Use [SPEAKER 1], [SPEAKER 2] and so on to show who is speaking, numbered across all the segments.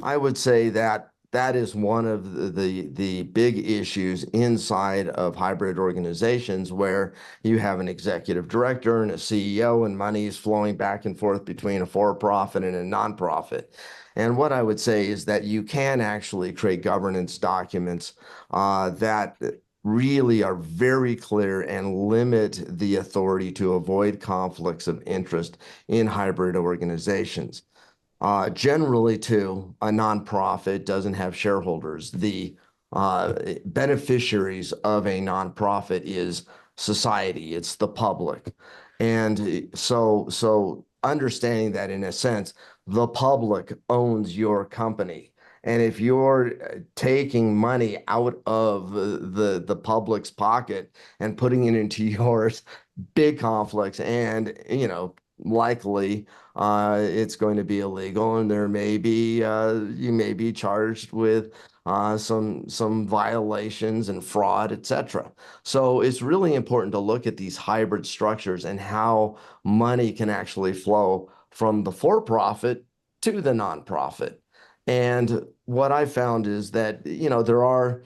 [SPEAKER 1] I would say that that is one of the big issues inside of hybrid organizations where you have an executive director and a CEO and money is flowing back and forth between a for-profit and a nonprofit. And what I would say is that you can actually create governance documents that really are very clear and limit the authority to avoid conflicts of interest in hybrid organizations. Generally, too, a nonprofit doesn't have shareholders. The beneficiaries of a nonprofit is society, it's the public. And so understanding that in a sense, the public owns your company. And if you're taking money out of the public's pocket and putting it into yours, big conflicts and, likely it's going to be illegal, and there may be you may be charged with some violations and fraud, etc. So it's really important to look at these hybrid structures and how money can actually flow from the for-profit to the nonprofit. And what I found is that, there are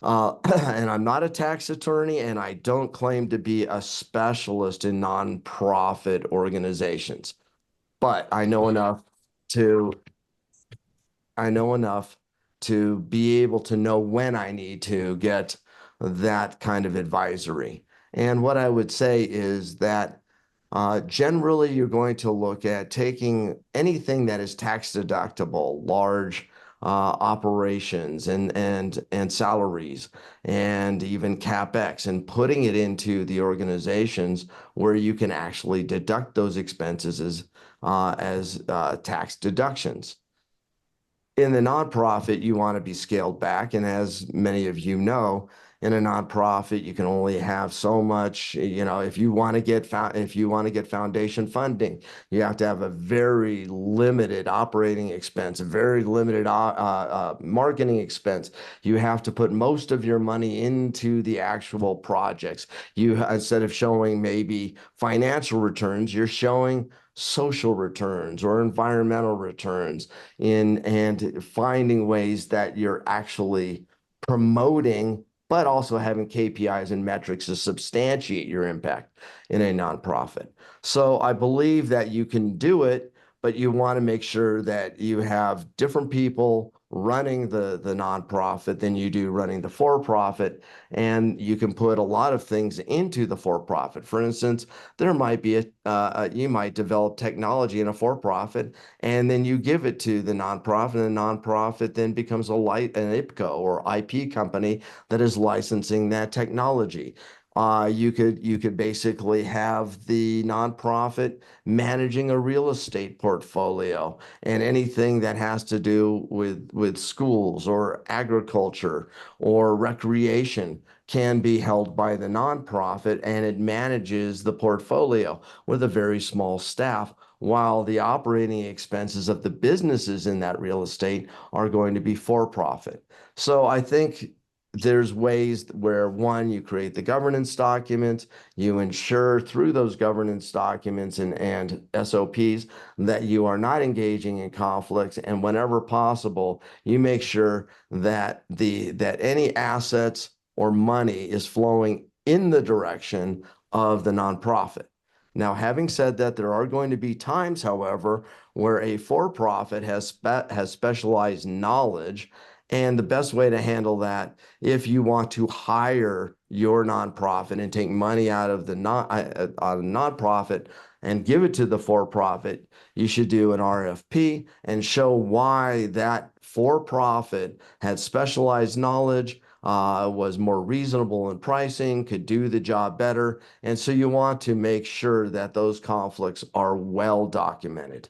[SPEAKER 1] and I'm not a tax attorney, and I don't claim to be a specialist in nonprofit organizations, but to I know enough to be able to know when I need to get that kind of advisory. And what I would say is that generally you're going to look at taking anything that is tax deductible, large operations and salaries and even CapEx, and putting it into the organizations where you can actually deduct those expenses as tax deductions. In the nonprofit, you want to be scaled back. And as many of you know, in a nonprofit, you can only have so much, if you want to get foundation funding, you have to have a very limited operating expense, a very limited marketing expense. You have to put most of your money into the actual projects. Instead of showing maybe financial returns, you're showing social returns or environmental returns and finding ways that you're actually promoting, but also having KPIs and metrics to substantiate your impact in a nonprofit. So I believe that you can do it, but you want to make sure that you have different people running the nonprofit than you do running the for-profit. And you can put a lot of things into the for-profit. For instance, there might be you might develop technology in a for-profit, and then you give it to the nonprofit, and the nonprofit then becomes an IPCO or IP company that is licensing that technology. You could basically have the nonprofit managing a real estate portfolio, and anything that has to do with schools or agriculture or recreation can be held by the nonprofit, and it manages the portfolio with a very small staff, while the operating expenses of the businesses in that real estate are going to be for profit. So I think there's ways where, one, you create the governance documents, you ensure through those governance documents and SOPs that you are not engaging in conflicts, and whenever possible, you make sure that any assets or money is flowing in the direction of the nonprofit. Now, having said that, there are going to be times, however, where a for-profit has specialized knowledge, and the best way to handle that, if you want to hire your nonprofit and take money out of the nonprofit and give it to the for-profit, you should do an RFP and show why that for-profit had specialized knowledge, was more reasonable in pricing, could do the job better. And so you want to make sure that those conflicts are well documented.